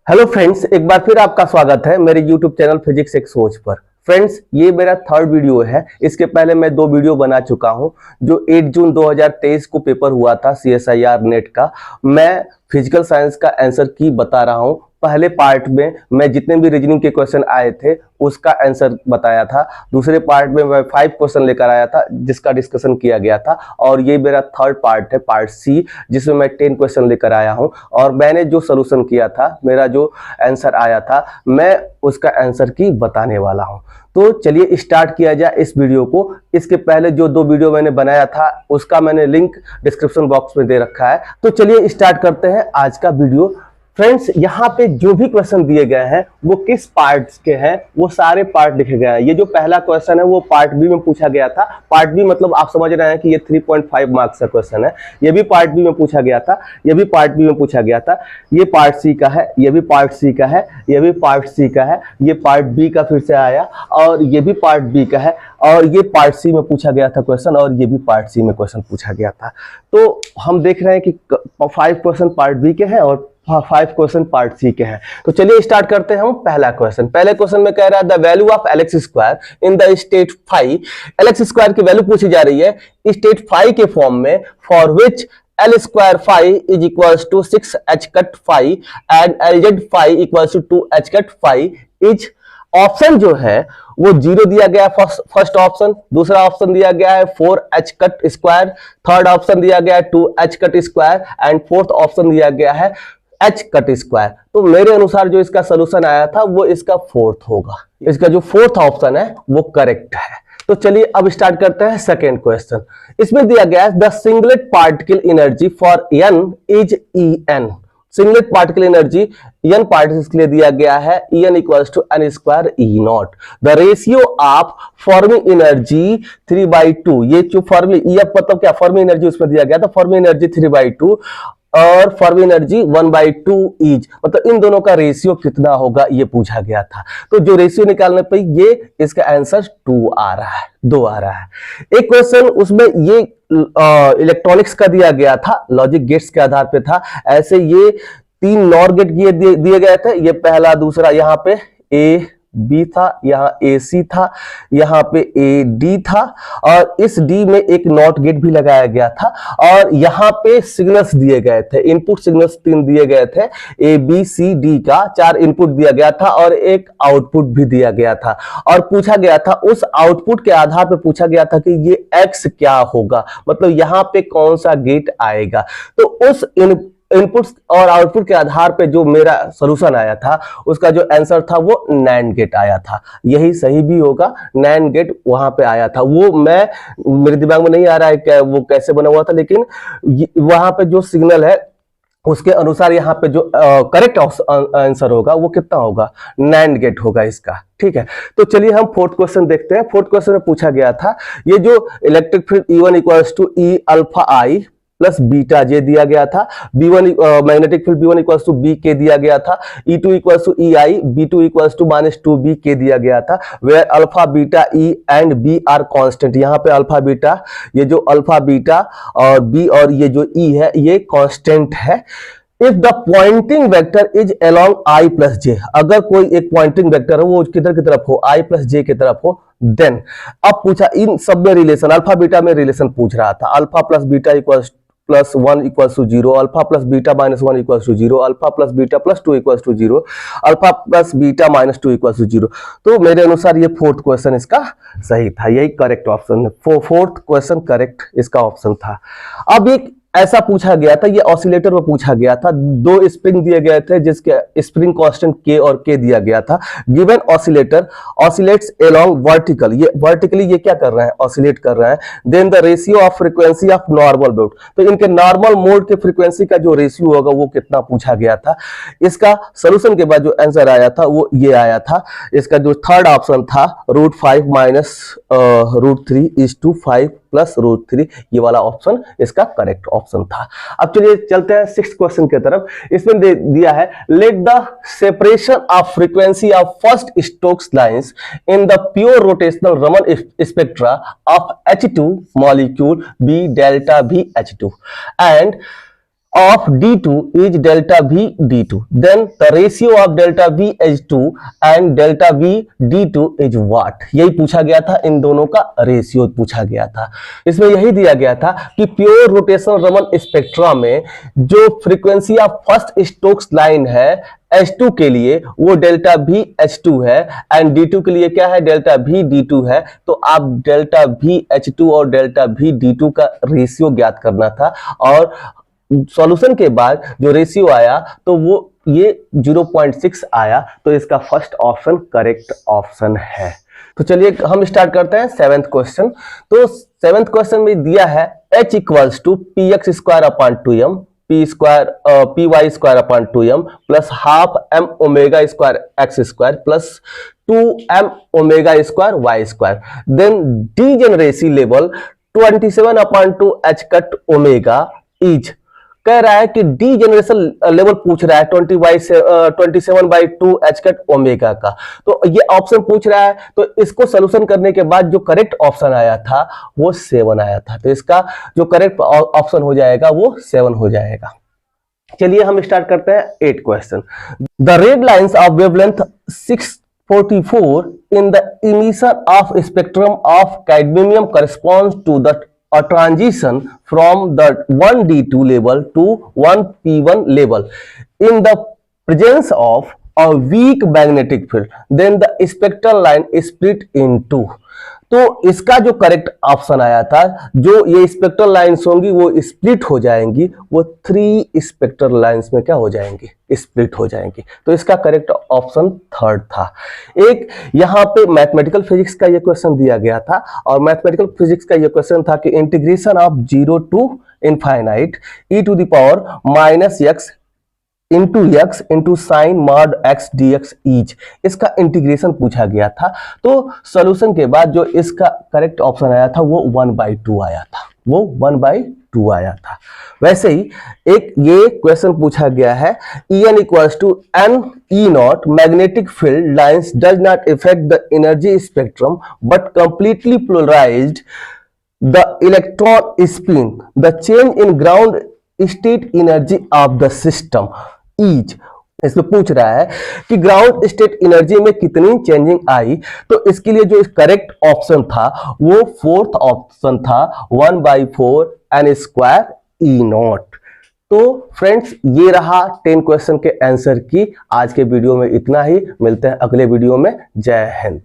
Hello friends, एक बार फिर आपका स्वागत है मेरे यूट्यूब चैनल फिजिक्स एक सोच पर। फ्रेंड्स, ये मेरा थर्ड वीडियो है। इसके पहले मैं दो वीडियो बना चुका हूं। जो 8 जून 2023 को पेपर हुआ था CSIR नेट का, मैं फिजिकल साइंस का आंसर की बता रहा हूं। पहले पार्ट में मैं जितने भी रीजनिंग के क्वेश्चन आए थे उसका आंसर बताया था। दूसरे पार्ट में मैं 5 क्वेश्चन लेकर आया था जिसका डिस्कशन किया गया था। और ये मेरा थर्ड पार्ट है, पार्ट सी, जिसमें मैं 10 क्वेश्चन लेकर आया हूं। और मैंने जो सोल्यूशन किया था, मेरा जो आंसर आया था, मैं उसका आंसर की बताने वाला हूं। तो चलिए स्टार्ट किया जाए इस वीडियो को। इसके पहले जो दो वीडियो मैंने बनाया था उसका मैंने लिंक डिस्क्रिप्शन बॉक्स में दे रखा है। तो चलिए स्टार्ट करते हैं आज का वीडियो। फ्रेंड्स, यहाँ पे जो भी क्वेश्चन दिए गए हैं वो किस पार्ट्स के हैं, वो सारे पार्ट लिखे गए हैं। ये जो पहला क्वेश्चन है वो पार्ट बी में पूछा गया था। पार्ट बी मतलब आप समझ रहे हैं कि ये 3.5 मार्क्स का क्वेश्चन है। ये भी पार्ट बी में पूछा गया था, ये भी पार्ट बी में पूछा गया था। ये पार्ट सी का है, ये भी पार्ट सी का है, ये भी पार्ट सी का है, ये पार्ट बी का फिर से आया, और ये भी पार्ट बी का है, और ये पार्ट सी में पूछा गया था क्वेश्चन, और ये भी पार्ट सी में क्वेश्चन पूछा गया था। तो हम देख रहे हैं कि 5 क्वेश्चन पार्ट बी के हैं और 5 क्वेश्चन पार्ट सी के हैं। तो चलिए स्टार्ट करते हैं हम पहला क्वेश्चन। पहले क्वेश्चन में कह रहा है the value of LX square in the state phi. LX square की वैल्यू पूछी जा रही है स्टेट फाई के फॉर्म में, for which L square phi is equals to 6 H cut phi and LZ phi equals to 2 H cut phi is. Option जो है वो 0 दिया गया है फर्स्ट ऑप्शन, दूसरा ऑप्शन दिया गया है 4 H cut square, third option दिया गया है 2 H cut square, and fourth option दिया गया है एच कट स्क्वायर। तो मेरे अनुसार जो इसका सोल्यूशन आया था वो इसका फोर्थ होगा। इसका जो फोर्थ ऑप्शन है वो करेक्ट है। तो चलिए अब स्टार्ट करते हैं सेकेंड क्वेश्चन। इसमें दिया गया है the singlet particle energy for N is En। Singlet particle energy N particles के लिए दिया गया है En equals to N square E naught. The ratio of Fermi energy 3/2। ये जो फर्मी मतलब क्या, फर्मी एनर्जी उसमें दिया गया था, फर्मी एनर्जी 3/2 और फर्मी एनर्जी 1/2 ईच, मतलब इन दोनों का रेशियो कितना होगा ये पूछा गया था। तो जो रेशियो निकालने पे ये इसका आंसर 2 आ रहा है, 2 आ रहा है। एक क्वेश्चन उसमें ये इलेक्ट्रॉनिक्स का दिया गया था, लॉजिक गेट्स के आधार पे था। ऐसे ये 3 नॉर गेट दिए गए थे, ये पहला, दूसरा, यहाँ पे ए बी था, यहाँ ए सी था, यहाँ पे ए डी था, और इस डी में एक नॉट गेट भी लगाया गया था। और यहाँ पे सिग्नल्स दिए गए थे, इनपुट सिग्नल्स 3 दिए गए थे, ए बी सी डी का 4 इनपुट दिया गया था और एक आउटपुट भी दिया गया था। और पूछा गया था, उस आउटपुट के आधार पे पूछा गया था कि ये एक्स क्या होगा, मतलब यहाँ पे कौन सा गेट आएगा। तो उस इनपुट्स और आउटपुट के आधार पे जो मेरा सॉल्यूशन आया था उसका जो आंसर था वो नैंड गेट आया था। यही सही भी होगा, नैंड गेट वहां पे आया था। वो मेरे दिमाग में नहीं आ रहा है कि वो कैसे बना हुआ था, लेकिन वहां पे जो सिग्नल है उसके अनुसार यहाँ पे जो करेक्ट आंसर होगा वो कितना होगा, नैंड गेट होगा इसका। ठीक है, तो चलिए हम फोर्थ क्वेश्चन देखते हैं। फोर्थ क्वेश्चन में पूछा गया था ये जो electric field E1 equals to E alpha I plus beta J दिया गया था। B1 magnetic field B1 equals to B K दिया गया था। E2 equals to E I, B2 equals to -2b K दिया गया था। Where alpha beta E and B are constant. यहाँ पे अल्फा बीटा, ये जो अल्फा बीटा और B और ये जो E है ये कांस्टेंट है। If the pointing vector is along I plus J, अगर कोई एक पॉइंटिंग वेक्टर हो वो किधर की तरफ हो, I प्लस जे की तरफ हो, देन अब पूछा इन सब में रिलेशन, अल्फा बीटा में रिलेशन पूछ रहा था। Alpha plus beta equals plus 1 equals to 0, alpha plus beta -1 equals to 0, alpha plus beta plus 2 equals to 0, alpha plus beta -2 equals to 0। तो मेरे अनुसार ये फोर्थ क्वेश्चन इसका सही था, यही करेक्ट ऑप्शन है। फोर्थ क्वेश्चन करेक्ट इसका ऑप्शन था। अब एक ऐसा पूछा गया था, ये ऑसिलेटर में पूछा गया था। 2 स्प्रिंग दिए गए थे जिसके स्प्रिंग कांस्टेंट के और के दिया गया था। Given oscillator oscillates along vertical, ये वर्टिकली ये क्या कर रहे हैं, ऑसिलेट कर रहे हैं। Then the ratio of frequency of normal mode, तो इनके नॉर्मल मोड के फ्रीक्वेंसी का जो रेशियो होगा वो कितना पूछा गया था। इसका सोल्यूशन के बाद जो आंसर आया था वो ये आया था। इसका जो थर्ड ऑप्शन था √5 माइनस √3 इज टू 5 प्लस √3, ये वाला ऑप्शन इसका करेक्ट ऑप्शन था। अब चलिए चलते हैं 6th क्वेश्चन की तरफ। इसमें दिया है let the separation of frequency of first Stokes lines in the pure rotational Raman spectra of H2 molecule B delta भी H2 and of D2 is delta V D2. Then the ratio of delta V H2 and delta V D2 is what? यही पूछा गया था, इन दोनों का ratio पूछा गया था। इसमें यही दिया गया था कि प्योर रोटेशनल रमन स्पेक्ट्रा में जो frequency of first Stokes line है H2 के लिए वो डेल्टा V H2 है एंड D2 के लिए क्या है, डेल्टा V D2 है। तो आप डेल्टा V H2 और डेल्टा V D2 का रेशियो ज्ञात करना था और सॉल्यूशन के बाद जो रेशियो आया तो वो ये 0.6 आया। तो इसका फर्स्ट ऑप्शन करेक्ट ऑप्शन है। तो चलिए हम स्टार्ट करते हैं सेवेंथ क्वेश्चन। तो सेवेंथ क्वेश्चन में दिया है H equals to P X square upon 2m P Y square upon 2m plus half m omega square X square plus 2m omega square Y square. Then degeneracy level 27 upon 2 h cut omega is, कह रहा है कि D generation level पूछ रहा है 27/2 h cut omega का। तो ये ऑप्शन पूछ रहा है, तो इसको सोल्यूशन करने के बाद जो करेक्ट ऑप्शन आया था वो 7 आया था। तो इसका जो करेक्ट ऑप्शन हो जाएगा वो 7 हो जाएगा। चलिए हम स्टार्ट करते हैं 8 question. The red lines of wavelength 644 in the emission of spectrum of cadmium corresponds to the a transition from the 1D2 level to 1P1 level in the presence of a weak magnetic field. Then the spectral line is split in two. तो इसका जो correct option आया था, जो ये spectral lines होंगी वो split हो जाएंगी, वो 3 स्पेक्ट्रल लाइंस में क्या हो जाएंगी, स्प्लिट हो जाएंगी। तो इसका करेक्ट ऑप्शन 3rd था। एक यहाँ पे मैथमेटिकल फिजिक्स का ये क्वेश्चन दिया गया था और मैथमेटिकल फिजिक्स का ये क्वेश्चन था कि integration of 0 to infinite e⁻⁻ x into sine mod x dx is, इसका इंटीग्रेशन पूछा गया था। तो सॉल्यूशन के बाद जो इसका करेक्ट ऑप्शन आया था वो 1/2 आया था, वो 1/2 आया था। वैसे ही एक ये क्वेश्चन पूछा गया है En equals to n E0 magnetic field lines does not effect the energy spectrum but completely polarised the electron spin the change in ground state energy of the system is. इसमें पूछ रहा है कि ground state energy में कितनी changing आई। तो इसके लिए जो करेक्ट ऑप्शन था वो 4th ऑप्शन था 1/4 n² E0। तो फ्रेंड्स ये रहा 10 क्वेश्चन के आंसर की। आज के वीडियो में इतना ही, मिलते हैं अगले वीडियो में। जय हिंद।